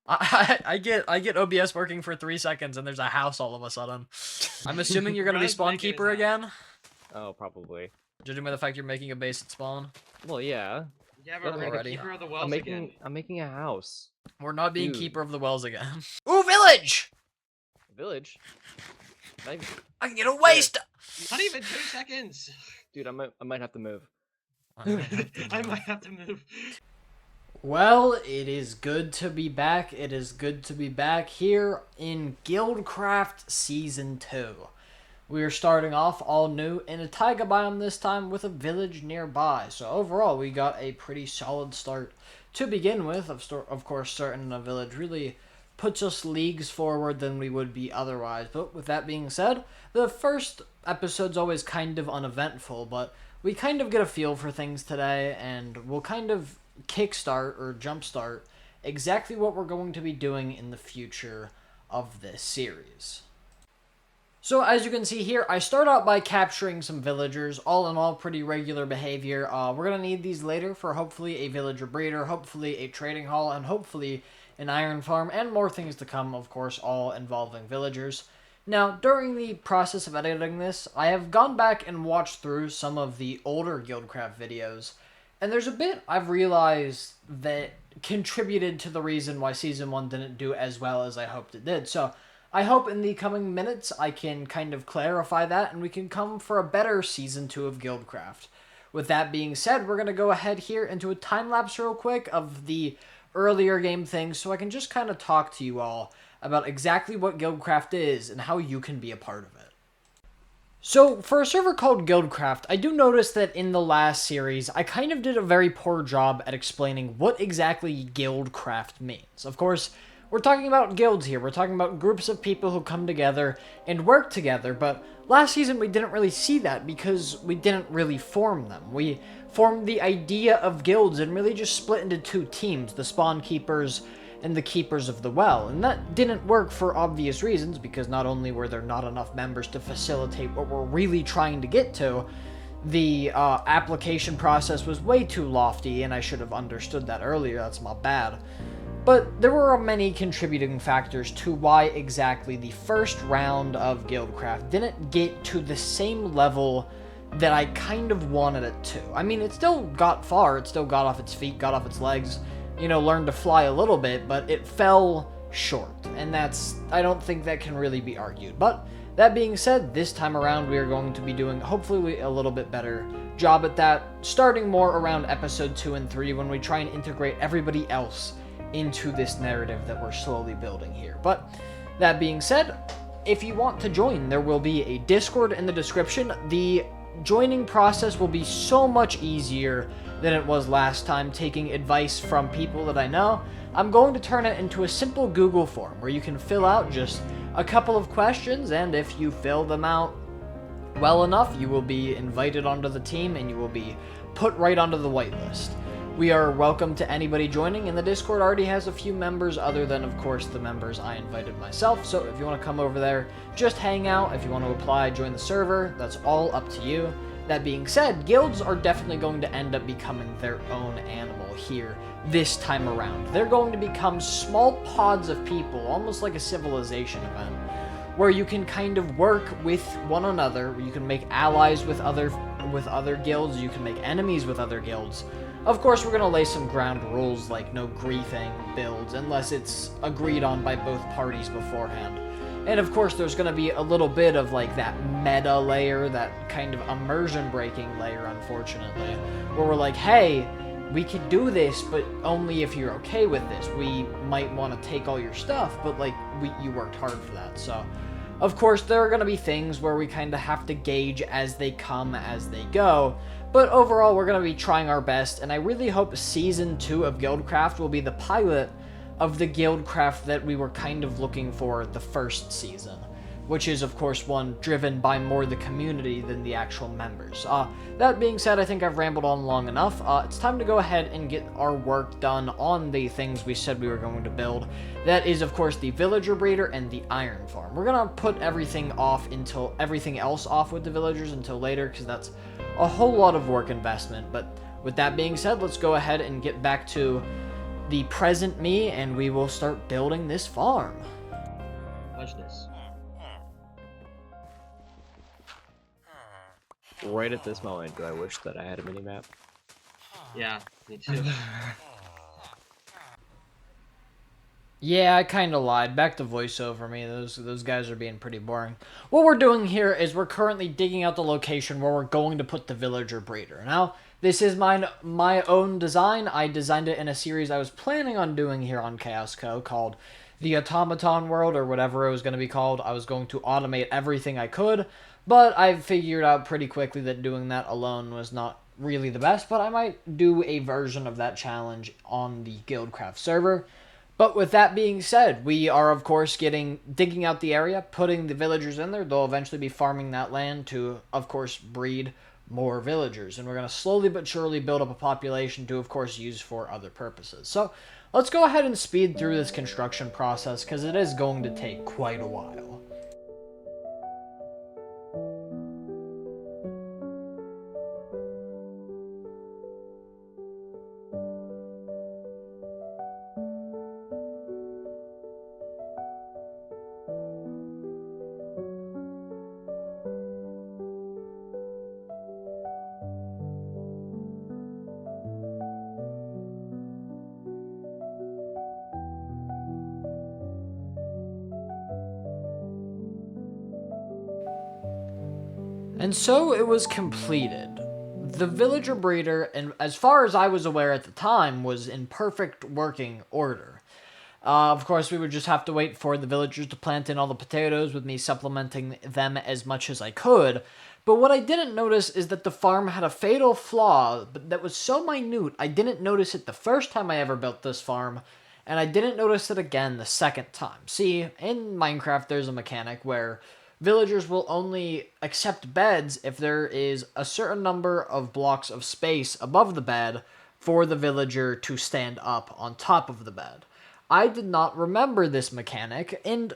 I get OBS working for 3 seconds and there's a house all of a sudden. I'm assuming you're gonna be Brad's spawn making his keeper house. again? Oh, probably. Judging by the fact you're making a base at spawn. Well, yeah. Yeah, Gotta but we're make the Alrighty. keeper of the wells again. I'm making a house. We're not being Dude. keeper of the wells again. Ooh, village! Village. I can get a waste! Not even 2 seconds. Dude, I might have to move. I might have to move. Well, it is good to be back. It is good to be back here in Guildcraft Season 2. We are starting off all new in a taiga biome this time with a village nearby. So overall, we got a pretty solid start to begin with. Of course, starting in a village really puts us leagues forward than we would be otherwise. But with that being said, the first episode's always kind of uneventful, but we kind of get a feel for things today, and we'll kind of kickstart or jumpstart exactly what we're going to be doing in the future of this series. So as you can see here, I start out by capturing some villagers, all in all pretty regular behavior. We're going to need these later for hopefully a villager breeder, hopefully a trading hall, and hopefully an iron farm, and more things to come, of course, all involving villagers. Now, during the process of editing this, I have gone back and watched through some of the older Guildcraft videos, and there's a bit I've realized that contributed to the reason why Season 1 didn't do as well as I hoped it did. So, I hope in the coming minutes I can kind of clarify that, and we can come for a better Season 2 of Guildcraft. With that being said, we're going to go ahead here into a time-lapse real quick of the earlier game things, so I can just kind of talk to you all about exactly what Guildcraft is and how you can be a part of it. So, for a server called Guildcraft, I do notice that in the last series, I kind of did a very poor job at explaining what exactly Guildcraft means. Of course, we're talking about guilds here, we're talking about groups of people who come together and work together, but last season we didn't really see that because we didn't really form them. We formed the idea of guilds and really just split into two teams, the spawn keepers and the keepers of the well, and that didn't work for obvious reasons, because not only were there not enough members to facilitate what we're really trying to get to, the application process was way too lofty, and I should have understood that earlier, that's my bad. But there were many contributing factors to why exactly the first round of Guildcraft didn't get to the same level that I kind of wanted it to. I mean, it still got far, it still got off its feet, got off its legs, you know, learned to fly a little bit, but it fell short, and I don't think that can really be argued. But that being said, this time around we are going to be doing hopefully a little bit better job at that, starting more around episode 2 and 3 when we try and integrate everybody else into this narrative that we're slowly building here. But that being said, if you want to join, there will be a Discord in the description. The joining process will be so much easier than it was last time, taking advice from people that I know. I'm going to turn it into a simple Google form where you can fill out just a couple of questions, and if you fill them out well enough, you will be invited onto the team and you will be put right onto the whitelist. We are welcome to anybody joining, and the Discord already has a few members other than, of course, the members I invited myself. So if you want to come over there, just hang out. If you want to apply, join the server, that's all up to you. That being said, guilds are definitely going to end up becoming their own animal here this time around. They're going to become small pods of people, almost like a civilization event, where you can kind of work with one another, you can make allies with other guilds, you can make enemies with other guilds. Of course, we're going to lay some ground rules like no griefing builds unless it's agreed on by both parties beforehand. And of course, there's going to be a little bit of like that meta layer, that kind of immersion breaking layer, unfortunately, where we're like, hey, we could do this, but only if you're okay with this. We might want to take all your stuff, but like, you worked hard for that. So, of course, there are going to be things where we kind of have to gauge as they come, as they go. But overall, we're going to be trying our best, and I really hope Season 2 of Guildcraft will be the pilot of the Guildcraft that we were kind of looking for the first season, which is, of course, one driven by more the community than the actual members. That being said, I think I've rambled on long enough. It's time to go ahead and get our work done on the things we said we were going to build. That is, of course, the villager breeder and the iron farm. We're going to put everything else off with the villagers until later, because that's a whole lot of work investment. But with that being said, let's go ahead and get back to the present me, and we will start building this farm. Watch this. Right at this moment, do I wish that I had a mini-map? Yeah, me too. Yeah, I kind of lied. Back to voiceover me. Those guys are being pretty boring. What we're doing here is we're currently digging out the location where we're going to put the villager breeder. Now, this is my own design. I designed it in a series I was planning on doing here on Chaos Co. called the Automaton World, or whatever it was going to be called. I was going to automate everything I could, but I figured out pretty quickly that doing that alone was not really the best, but I might do a version of that challenge on the Guildcraft server. But with that being said, we are of course digging out the area, putting the villagers in there. They'll eventually be farming that land to, of course, breed more villagers. And we're going to slowly but surely build up a population to, of course, use for other purposes. So let's go ahead and speed through this construction process, because it is going to take quite a while. And so it was completed. The villager breeder, and as far as I was aware at the time, was in perfect working order. Of course, we would just have to wait for the villagers to plant in all the potatoes, with me supplementing them as much as I could. But what I didn't notice is that the farm had a fatal flaw that was so minute, I didn't notice it the first time I ever built this farm, and I didn't notice it again the second time. See, in Minecraft, there's a mechanic where villagers will only accept beds if there is a certain number of blocks of space above the bed for the villager to stand up on top of the bed. I did not remember this mechanic, and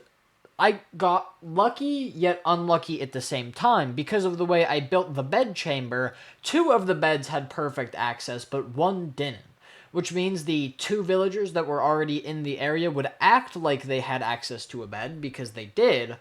I got lucky yet unlucky at the same time. Because of the way I built the bed chamber, 2 of the beds had perfect access, but 1 didn't. Which means the 2 villagers that were already in the area would act like they had access to a bed, because they did,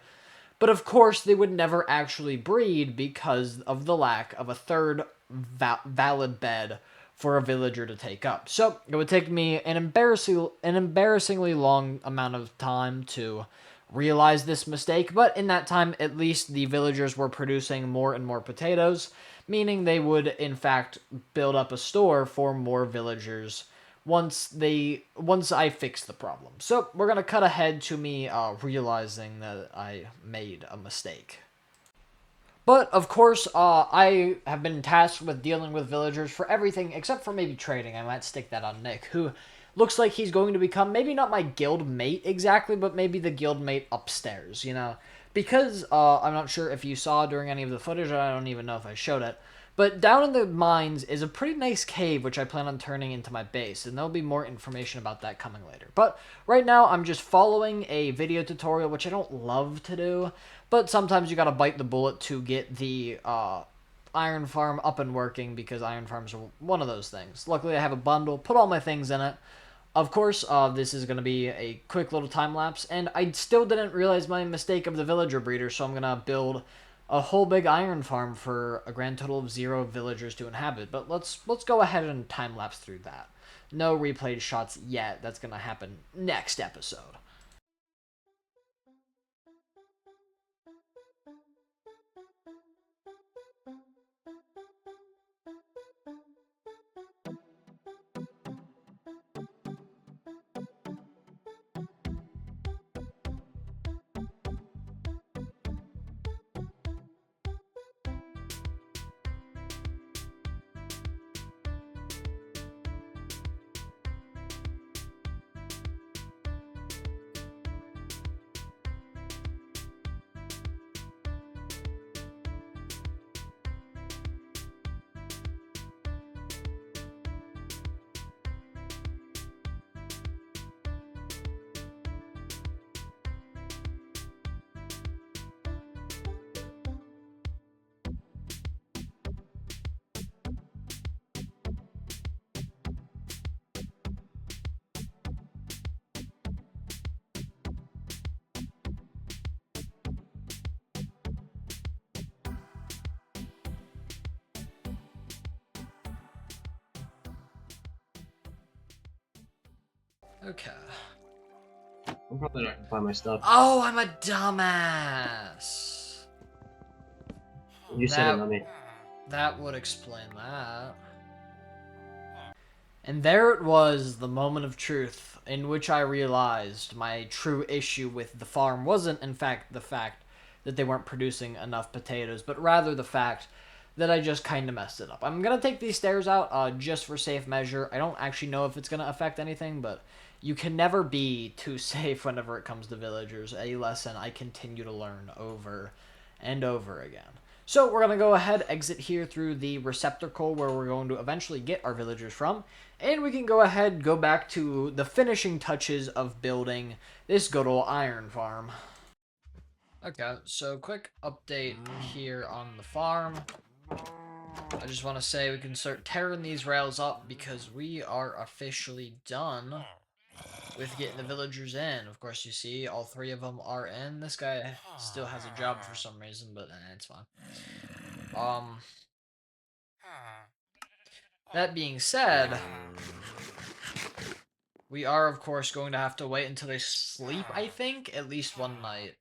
but of course they would never actually breed because of the lack of a third valid bed for a villager to take up. So it would take me an embarrassingly long amount of time to realize this mistake, but in that time at least the villagers were producing more and more potatoes, meaning they would in fact build up a store for more villagers once I fix the problem. So we're gonna cut ahead to me realizing that I made a mistake. But of course, I have been tasked with dealing with villagers for everything except for maybe trading. I might stick that on Nick, who looks like he's going to become maybe not my guild mate exactly, but maybe the guild mate upstairs. You know, because I'm not sure if you saw during any of the footage. I don't even know if I showed it. But down in the mines is a pretty nice cave, which I plan on turning into my base, and there'll be more information about that coming later. But right now, I'm just following a video tutorial, which I don't love to do, but sometimes you gotta bite the bullet to get the iron farm up and working, because iron farms are one of those things. Luckily, I have a bundle, put all my things in it. Of course, this is going to be a quick little time lapse, and I still didn't realize my mistake of the villager breeder, so I'm going to build a whole big iron farm for a grand total of 0 villagers to inhabit. But let's go ahead and time lapse through that. No replayed shots yet. That's going to happen next episode. Okay. I'm probably not gonna find my stuff. Oh, I'm a dumbass. You said it, not me. That would explain that. And there it was, the moment of truth, in which I realized my true issue with the farm wasn't, in fact, the fact that they weren't producing enough potatoes, but rather the fact that I just kind of messed it up. I'm going to take these stairs out just for safe measure. I don't actually know if it's going to affect anything, but you can never be too safe whenever it comes to villagers, a lesson I continue to learn over and over again. So we're going to go ahead, exit here through the receptacle where we're going to eventually get our villagers from. And we can go ahead, go back to the finishing touches of building this good old iron farm. Okay, so quick update here on the farm. I just want to say we can start tearing these rails up because we are officially done with getting the villagers in. Of course, you see all 3 of them are in. This guy still has a job for some reason, but it's fine. That being said, we are, of course, going to have to wait until they sleep, I think, at least one night.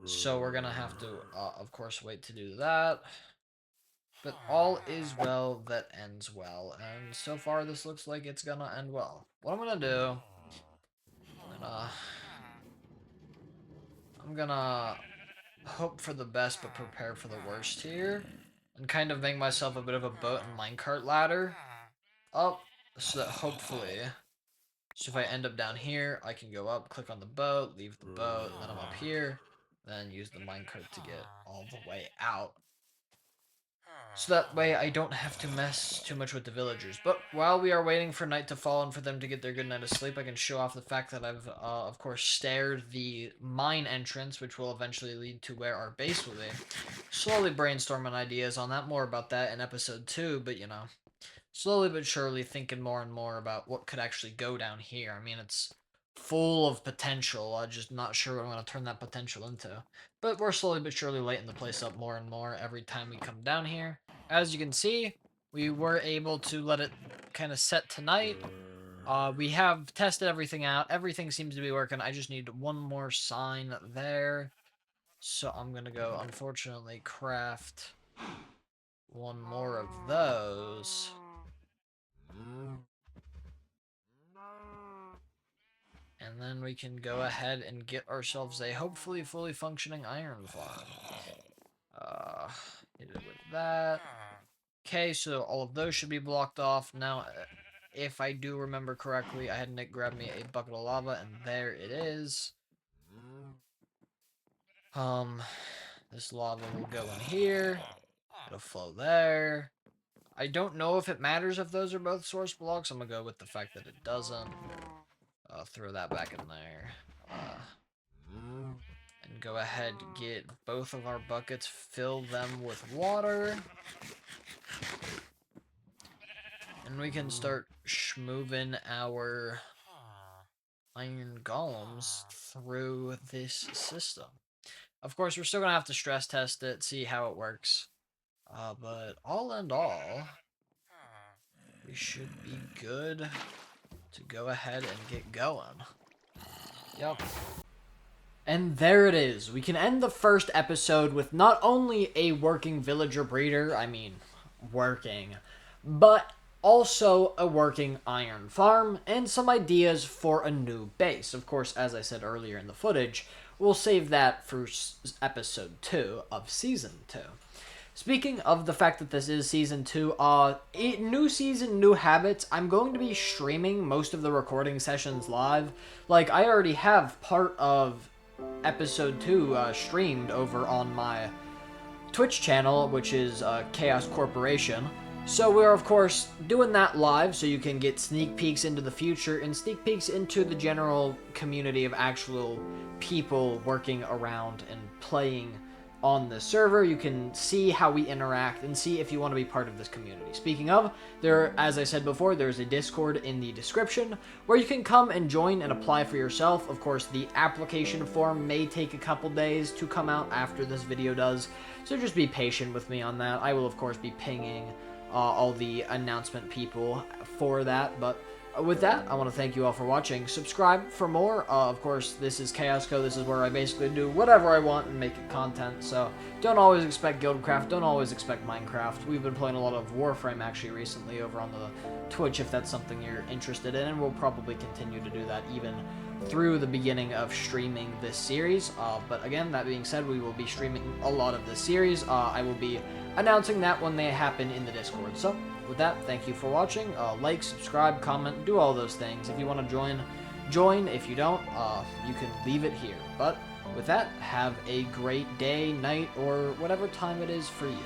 So we're going to have to, of course, wait to do that. But all is well that ends well. And so far, this looks like it's going to end well. What I'm going to do, I'm going to hope for the best but prepare for the worst here. And kind of make myself a bit of a boat and minecart ladder up. So that hopefully... So if I end up down here, I can go up, click on the boat, leave the boat, and then I'm up here, then use the minecart to get all the way out. So that way I don't have to mess too much with the villagers. But while we are waiting for night to fall and for them to get their good night of sleep, I can show off the fact that I've, of course, stared the mine entrance, which will eventually lead to where our base will be. Slowly brainstorming ideas on that. More about that in episode 2, but you know. Slowly but surely thinking more and more about what could actually go down here. I mean, it's full of potential. I'm just not sure what I'm going to turn that potential into. But we're slowly but surely lighting the place up more and more every time we come down here. As you can see, we were able to let it kind of set tonight. We have tested everything out. Everything seems to be working. I just need one more sign there. So I'm going to go, unfortunately, craft one more of those. And then we can go ahead and get ourselves a hopefully fully functioning iron farm. Hit it with that. Okay, so all of those should be blocked off. Now, if I do remember correctly, I had Nick grab me a bucket of lava, and there it is. This lava will go in here. It'll flow there. I don't know if it matters if those are both source blocks. I'm gonna go with the fact that it doesn't. I'll throw that back in there. And go ahead and get both of our buckets, fill them with water. And we can start moving our iron golems through this system. Of course, we're still going to have to stress test it, see how it works. But all in all, we should be good to go ahead and get going. Yep. And there it is. We can end the first episode with not only a working villager breeder, I mean, working, but also a working iron farm and some ideas for a new base. Of course, as I said earlier in the footage, we'll save that for episode 2 of season 2. Speaking of the fact that this is season 2, new season, new habits. I'm going to be streaming most of the recording sessions live. Like, I already have part of episode 2 streamed over on my Twitch channel, which is Chaos Corporation. So we're, of course, doing that live so you can get sneak peeks into the future and sneak peeks into the general community of actual people working around and playing on the server. You can see how we interact and see if you want to be part of this community. Speaking of, as I said before, there's a Discord in the description where you can come and join and apply for yourself. Of course, the application form may take a couple days to come out after this video does, so just be patient with me on that. I will, of course, be pinging all the announcement people for that, but With that, I want to thank you all for watching. Subscribe for more. Of course, this is Chaos Co. This is where I basically do whatever I want and make it content. So don't always expect Guildcraft. Don't always expect Minecraft. We've been playing a lot of Warframe actually recently over on the Twitch if that's something you're interested in. And we'll probably continue to do that even through the beginning of streaming this series. But again, that being said, we will be streaming a lot of this series. I will be announcing that when they happen in the Discord. So with that, thank you for watching. Like, subscribe, comment, do all those things. If you want to join. If you don't, you can leave it here. But with that, have a great day, night, or whatever time it is for you.